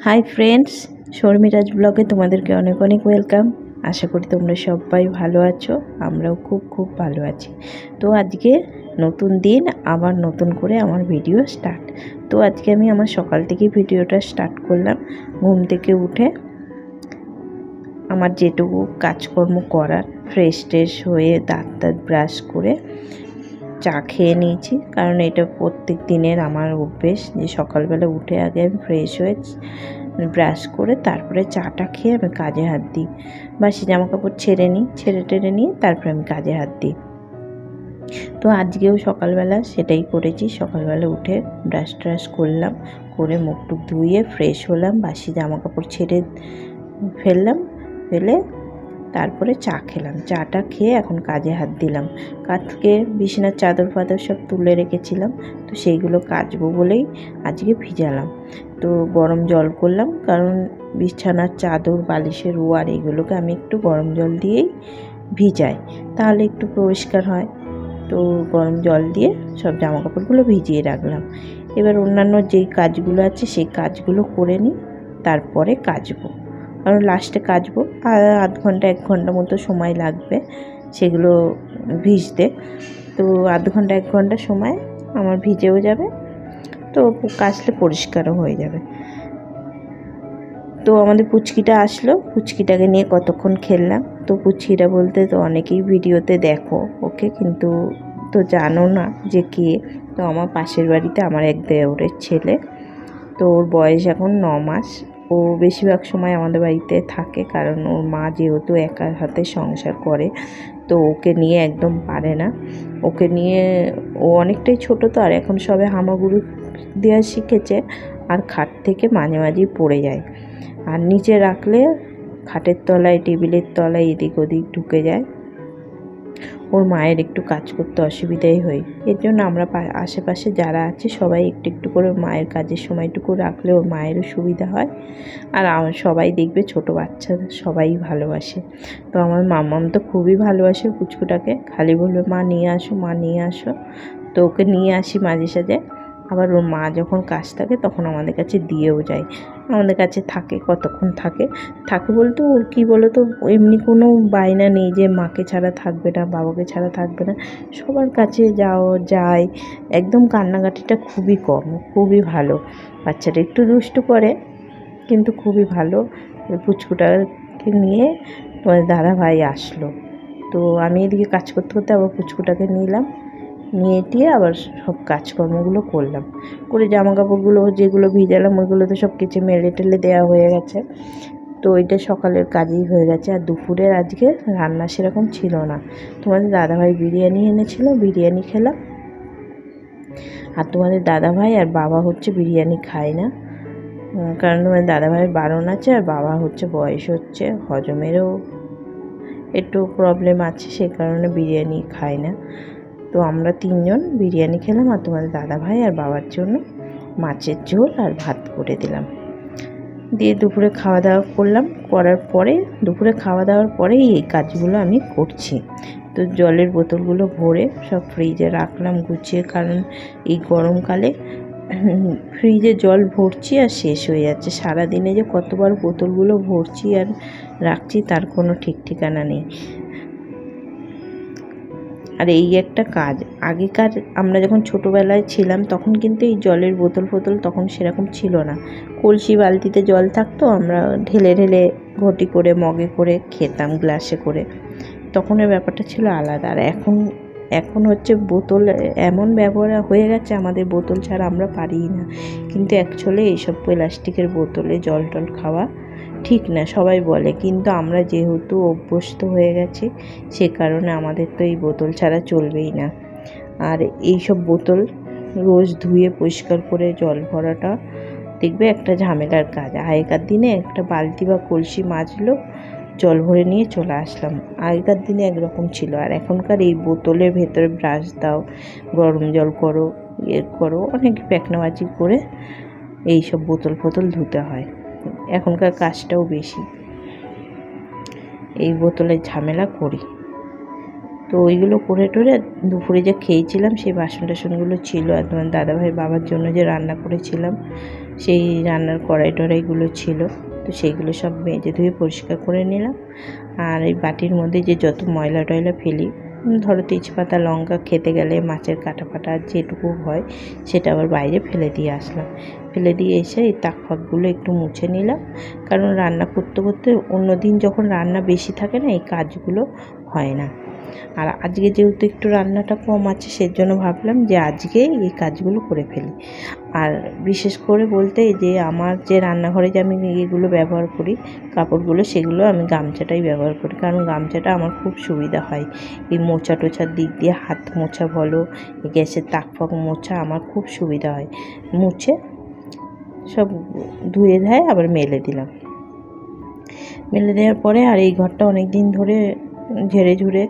Hi friends, শর্মিরাজ ব্লগে তোমাদেরকে অনেক অনেক ওয়েলকাম। আশা করি তোমরা সবাই ভালো আছো, আমরাও খুব খুব ভালো আছি। তো আজকে নতুন দিন, আবার নতুন করে আমার ভিডিও স্টার্ট। তো আজকে আমি আমার সকাল থেকে ভিডিওটা স্টার্ট করলাম। ঘুম থেকে উঠে আমার যেটুকু কাজকর্ম করার, ফ্রেশ ট্রেশ হয়ে দাঁত ব্রাশ করে চা খেয়ে নিয়েছি, কারণ এটা প্রত্যেক দিনের আমার অভ্যেস যে সকালবেলা উঠে আগে আমি ফ্রেশ হয়ে ব্রাশ করে তারপরে চাটা খেয়ে আমি কাজে হাত দিই। বাসি জামা কাপড় ছেড়ে টেরে নিয়ে তারপরে আমি কাজে হাত দিই। তো আজকেও সকালবেলা সেটাই করেছি। সকালবেলা উঠে ব্রাশ ট্রাশ করলাম, করে মুখ টুক ধুয়ে ফ্রেশ হলাম, বাসি জামা কাপড় ছেড়ে ফেলে তারপরে চা খেলাম। চাটা খেয়ে এখন কাজে হাত দিলাম। কালকে বিছানার চাদর ফাদর সব তুলে রেখেছিলাম, তো সেইগুলো কাচবো বলেই আজকে ভিজালাম। তো গরম জল করলাম, কারণ বিছানার চাদর বালিশের ওয়ার এগুলোকে আমি একটু গরম জল দিয়েই ভিজাই, তাহলে একটু পরিষ্কার হয়। তো গরম জল দিয়ে সব জামা কাপড়গুলো ভিজিয়ে রাখলাম। এবার অন্যান্য যেই কাজগুলো আছে সেই কাজগুলো করে নিই, তারপরে কাচবো। কারণ লাস্টে কাচবো, আর আধ ঘন্টা 1 ঘন্টা মতো সময় লাগবে সেগুলো ভিজতে। তো আধ ঘন্টা 1 ঘন্টা সময় আমার ভিজেও যাবে, তো কাচলে পরিষ্কারও হয়ে যাবে। তো আমাদের পুচকিটা আসলো, পুচকিটাকে নিয়ে কতক্ষণ খেললাম। তো পুচকিটা বলতে তো অনেকেই ভিডিওতে দেখো ওকে, কিন্তু তো জানো না যে কে। তো আমার পাশের বাড়িতে আমার এক দেওরের ছেলে, তো ওর বয়স এখন 9 মাস। ও বেশিরভাগ সময় আমাদের বাড়িতে থাকে, কারণ ওর মা যেহেতু একা হাতে সংসার করে, তো ওকে নিয়ে একদম পারে না। ওকে নিয়ে ও অনেকটাই ছোট, তো আর এখন সবে হামাগুড়ি দেওয়া শিখেছে, আর খাট থেকে মাঝে মাঝেই পড়ে যায়। আর নিচে রাখলে খাটের তলায়, টেবিলের তলায় এদিক ওদিক ঢুকে যায়। ওর মায়ের একটু কাজ করতে অসুবিধাই হয়। এর জন্য আমরা আশেপাশে যারা আছে সবাই একটু একটু করে মায়ের কাজের সময়টুকু রাখলে ওর মায়েরও সুবিধা হয়। আর সবাই দেখবে ছোটো বাচ্চারা সবাই ভালোবাসে। তো আমার মাম্মাম তো খুবই ভালোবাসে পুচকুটাকে, খালি বলবে মা নিয়ে আসো, মা নিয়ে আসো। তো ওকে নিয়ে আসি মাঝে সাঝে। আবার ওর মা যখন কাজ থাকে তখন আমাদের কাছে দিয়েও যায়। আমাদের কাছে থাকে, কতক্ষণ থাকে বলতে ওর কী বলো তো, এমনি কোনো বায়না নেই যে মাকে ছাড়া থাকবে না, বাবাকে ছাড়া থাকবে না। সবার কাছে যায়। একদম কান্নাকাটিটা খুবই কম, খুবই ভালো। বাচ্চাটা একটু দুষ্টু করে, কিন্তু খুবই ভালো। ওই পুচকুটাকে নিয়ে তোমার দাদাভাই আসলো। তো আমি এদিকে কাজ করতে করতে আবার পুচকুটাকে নিয়ে টিয়ে আবার সব কাজকর্মগুলো করলাম। করে জামা কাপড়গুলো যেগুলো ভিজালাম ওইগুলো তো সব কেচে মেলে টেলে দেওয়া হয়ে গেছে। তো ওইটা সকালের কাজেই হয়ে গেছে। আর দুপুরের আজকে রান্না সেরকম ছিল না। তোমাদের দাদাভাই বিরিয়ানি এনেছিল, বিরিয়ানি খেলাম। আর তোমাদের দাদাভাই আর বাবা হচ্ছে বিরিয়ানি খায় না, কারণ তোমাদের দাদাভাইয়ের বারণ আছে, আর বাবা হচ্ছে বয়স হচ্ছে, হজমেরও একটু প্রবলেম আছে, সেই কারণে বিরিয়ানি খায় না। তো আমরা 3 জন বিরিয়ানি খেলাম, আর তোমাদের দাদাভাই আর বাবার জন্য মাছের ঝোল আর ভাত করে দিলাম। দিয়ে দুপুরে খাওয়া দাওয়া করলাম, করার পরে দুপুরে খাওয়া দাওয়ার পরেই এই কাজগুলো আমি করছি। তো জলের বোতলগুলো ভরে সব ফ্রিজে রাখলাম গুছিয়ে, কারণ এই গরমকালে ফ্রিজে জল ভরছি আর শেষ হয়ে যাচ্ছে। সারাদিনে যে কতবার বোতলগুলো ভরছি আর রাখছি তার কোনো ঠিক ঠিকানা নেই। আর এই একটা কাজ, আগেকার আমরা যখন ছোটোবেলায় ছিলাম তখন কিন্তু এই জলের বোতল তখন সেরকম ছিল না। কলসি বালতিতে জল থাকতো, আমরা ঢেলে ঢেলে ঘটি করে মগে করে খেতাম, গ্লাসে করে। তখনের ব্যাপারটা ছিল আলাদা। আর এখন হচ্ছে বোতল এমন ব্যবহার হয়ে গেছে, আমাদের বোতল ছাড়া আমরা পারিই না। কিন্তু অ্যাকচুয়ালি এইসব প্লাস্টিকের বোতলে জল টল খাওয়া ঠিক না, সবাই বলে, কিন্তু আমরা যেহেতু অভ্যস্ত হয়ে গেছি সে কারণে আমাদের তো এই বোতল ছাড়া চলবেই না। আর এইসব বোতল রোজ ধুয়ে পরিষ্কার করে জল ভরাটা দেখবে একটা ঝামেলার কাজ। আগেকার দিনে একটা বালতি বা কলসি মাজলো, জল ভরে নিয়ে চলে আসলাম। আগেকার দিনে একরকম ছিল, আর এখনকার এই বোতলের ভেতরে ব্রাশ দাও, গরম জল করো, করো, অনেক প্যাকনাবাজি করে এইসব বোতল ধুতে হয়। এখনকার কাজটাও বেশি, এই বোতলের ঝামেলা করি। তো ওইগুলো করে টোরে দুপুরে যে খেয়েছিলাম সেই বাসন টাসনগুলো ছিল, আর তোমার দাদাভাই বাবার জন্য যে রান্না করেছিলাম সেই রান্নার কড়াই টড়াইগুলো ছিল, তো সেইগুলো সব মেজে ধুয়ে পরিষ্কার করে নিলাম। আর এই বাটির মধ্যে যে যত ময়লা টয়লা ফেলি, ধরো তেজপাতা লঙ্কা খেতে গেলে মাছের কাটা ফাটা যেটুকু হয় সেটা আবার বাইরে ফেলে দিয়ে আসলাম। ফেলে দিয়ে এসে এই তাক ফাকগুলো একটু মুছে নিলাম, কারণ রান্না করতে করতে অন্য দিন যখন রান্না বেশি থাকে না এই কাজগুলো হয় না। আর আজকে যেহেতু একটু রান্নাটা কম আছে সেজন্য ভাবলাম যে আজকে এই কাজগুলো করে ফেলি। আর বিশেষ করে বলতে যে আমার যে রান্নাঘরে যে আমি এগুলো ব্যবহার করি কাপড়গুলো, সেগুলো আমি গামছাটাই ব্যবহার করি, কারণ গামছাটা আমার খুব সুবিধা হয় এই মোছা টোছার দিক দিয়ে। হাত মোছা বলো, গ্যাসের তাক ফাক মোছা আমার খুব সুবিধা হয়। মুছে সব ধুয়ে ধায় আবার মেলে দিলাম। মেলে দেওয়ার পরে আর এই ঘরটা অনেক দিন ধরে ঝেড়ে ঝুড়ে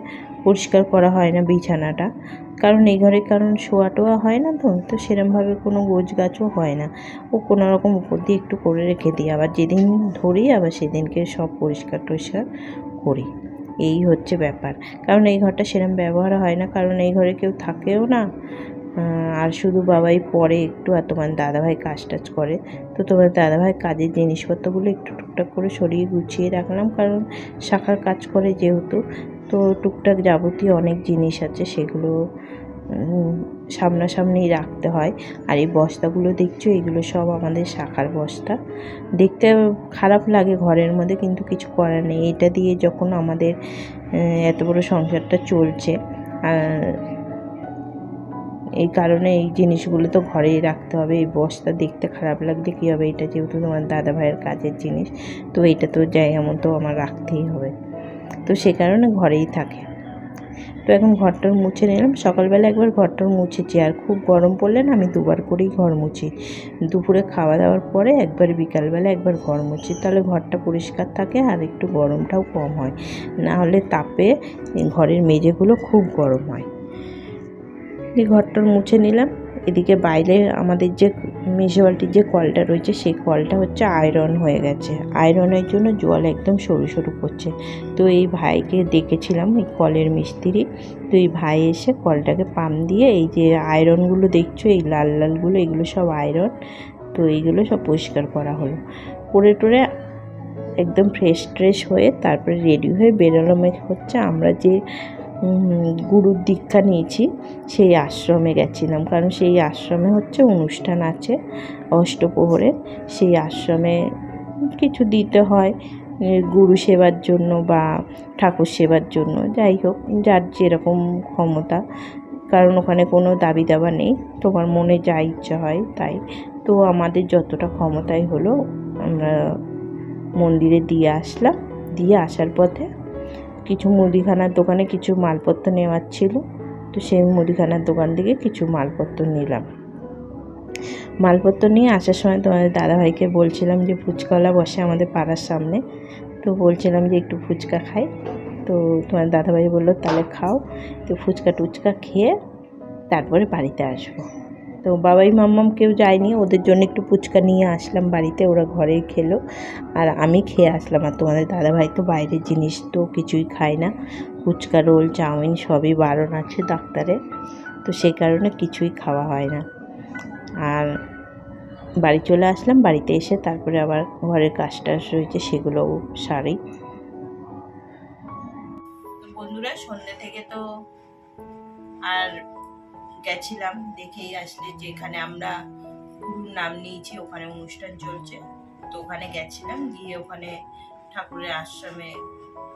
পরিষ্কার করা হয় না, বিছানাটা, কারণ এই ঘরে শোয়া টোয়া হয় না, তো সেরমভাবে কোনো গোছ গাছও হয় না। ও কোনো রকম উপর দিয়ে একটু করে রেখে দিই, আবার যেদিন ধরি আবার সেদিনকে সব পরিষ্কার টরিষ্কার করি। এই হচ্ছে ব্যাপার, কারণ এই ঘরটা সেরম ব্যবহার হয় না, কারণ এই ঘরে কেউ থাকেও না। আর শুধু বাবাই পরে একটু, আর তোমার দাদাভাই কাজ টাজ করে, তো তোমার দাদাভাই কাজের জিনিসপত্রগুলো একটু টুকটাক করে সরিয়ে গুছিয়ে রাখলাম, কারণ শাখার কাজ করে যেহেতু, তো টুকটাক যাবতীয় অনেক জিনিস আছে সেগুলো সামনাসামনি রাখতে হয়। আর এই বস্তাগুলো দেখছো, এগুলো সব আমাদের শাখার বস্তা। দেখতে খারাপ লাগে ঘরের মধ্যে, কিন্তু কিছু করার নেই। এটা দিয়ে যখন আমাদের এত বড় সংসারটা চলছে, আর এই কারণে এই জিনিসগুলো তো ঘরেই রাখতে হবে। এই বস্তা দেখতে খারাপ লাগলে কী হবে, এটা যেহেতু তোমার দাদা ভাইয়ের কাজের জিনিস, তো এটা তো জায়গা মতো আমার রাখতেই হবে, তো সে কারণে ঘরেই থাকে। তো এখন ঘরটার মুছে নিলাম। সকালবেলা একবার ঘরটার মুছেছি, আর খুব গরম পড়লে না আমি দুবার করেই ঘর মুছি। দুপুরে খাওয়া দাওয়ার পরে একবার, বিকালবেলা একবার ঘর মুছি, তাহলে ঘরটা পরিষ্কার থাকে আর একটু গরমটাও কম হয়, না হলে তাপে ঘরের মেঝেগুলো খুব গরম হয়। এই ঘরটার মুছে নিলাম। এদিকে বাইরে আমাদের যে মিউনিসিপ্যালিটির যে কলটা রয়েছে সেই কলটা হচ্ছে আয়রন হয়ে গেছে, আয়রনের জন্য জল একদম সরু সরু পড়ছে। তো এই ভাইকে ডেকেছিলাম, এই কলের মিস্ত্রি, তো এই ভাই এসে কলটাকে পাম্প দিয়ে এই যে আয়রনগুলো দেখছো, এই লাল লালগুলো, এগুলো সব আয়রন, তো এইগুলো সব পরিষ্কার করা হলো। করে টোরে একদম ফ্রেশ ট্রেশ হয়ে তারপরে রেডি হয়ে বেরোলাম। হচ্ছে আমরা যে গুরুর দীক্ষা নিয়েছি সেই আশ্রমে গেছিলাম, কারণ সেই আশ্রমে হচ্ছে অনুষ্ঠান আছে অষ্টপ্রহরের। সেই আশ্রমে কিছু দিতে হয় গুরু সেবার জন্য বা ঠাকুর সেবার জন্য, যাই হোক যার যেরকম ক্ষমতা, কারণ ওখানে কোনো দাবি দাবা নেই, তোমার মনে যা ইচ্ছা হয় তাই। তো আমাদের যতটা ক্ষমতায় হলো আমরা মন্দিরে দিয়ে আসলাম। দিয়ে আসার পথে কিছু মুদিখানার দোকানে কিছু মালপত্র নেওয়ার ছিল, তো সেই মুদিখানার দোকান থেকে কিছু মালপত্র নিলাম। মালপত্র নিয়ে আসার সময় তোমাদের দাদাভাইকে বলছিলাম যে ফুচকাওয়ালা বসে আমাদের পাড়ার সামনে, তো বলছিলাম যে একটু ফুচকা খাই, তো তোমার দাদাভাই বললো তাহলে খাও। তো ফুচকা টুচকা খেয়ে তারপরে বাড়িতে আসবো। তো বাবাই মাম্মাম কেউ যায়নি, ওদের জন্য একটু ফুচকা নিয়ে আসলাম বাড়িতে, ওরা ঘরেই খেলো, আর আমি খেয়ে আসলাম। আর তোমাদের দাদাভাই তো বাইরের জিনিস তো কিছুই খায় না, ফুচকা রোল চাউমিন সবই বারণ আছে ডাক্তারে, তো সেই কারণে কিছুই খাওয়া হয় না। আর বাড়ি চলে আসলাম, বাড়িতে এসে তারপরে আবার ঘরের কাজ টাজ রয়েছে সেগুলোও সারি। বন্ধুরা সন্ধ্যে থেকে তো আর গেছিলাম, দেখেই আসলে যে এখানে আমরা গুরুর নাম নিয়েছি, ওখানে অনুষ্ঠান চলছে, তো ওখানে গেছিলাম, গিয়ে ওখানে ঠাকুরের আশ্রমে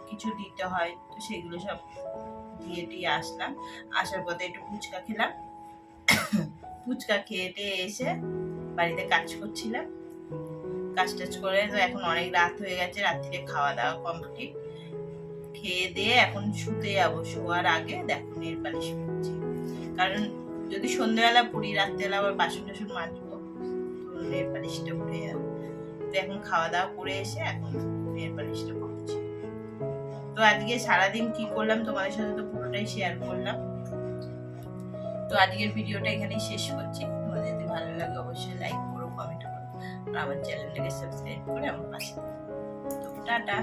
কিছু দিতে হয়, তো সেগুলো সব দিয়ে টিয়ে আসলাম। আসার পথে একটু ফুচকা খেলাম, ফুচকা খেয়ে টেয়ে এসে বাড়িতে কাজ করছিলাম। কাজ টাজ করে তো এখন অনেক রাত হয়ে গেছে, রাত্রিরে খাওয়া দাওয়া কমপ্লিট, খেয়ে দিয়ে এখন শুতে যাবো। শোয়ার আগে দেখো নেল পালিশ করছি, কারণ যদি সন্ধ্যাবেলা পড়ি রাত্রেবেলা আবার বাসন টাসন মাজবো, তো নেল পালিশটা উঠে যাবে। তো এখন খাওয়া দাওয়া করে এসে এখন নেল পালিশটা করছি। তো আজকে সারাদিন কি করলাম তোমাদের সাথে তো পুরোটাই শেয়ার করলাম। তো আজকের ভিডিওটা এখানেই শেষ করছি। তোমাদের যদি ভালো লাগে অবশ্যই লাইক করো, কমেন্ট করো, আর আমার চ্যানেলটাকে সাবস্ক্রাইব করে আমার পাশে। তো টাটা।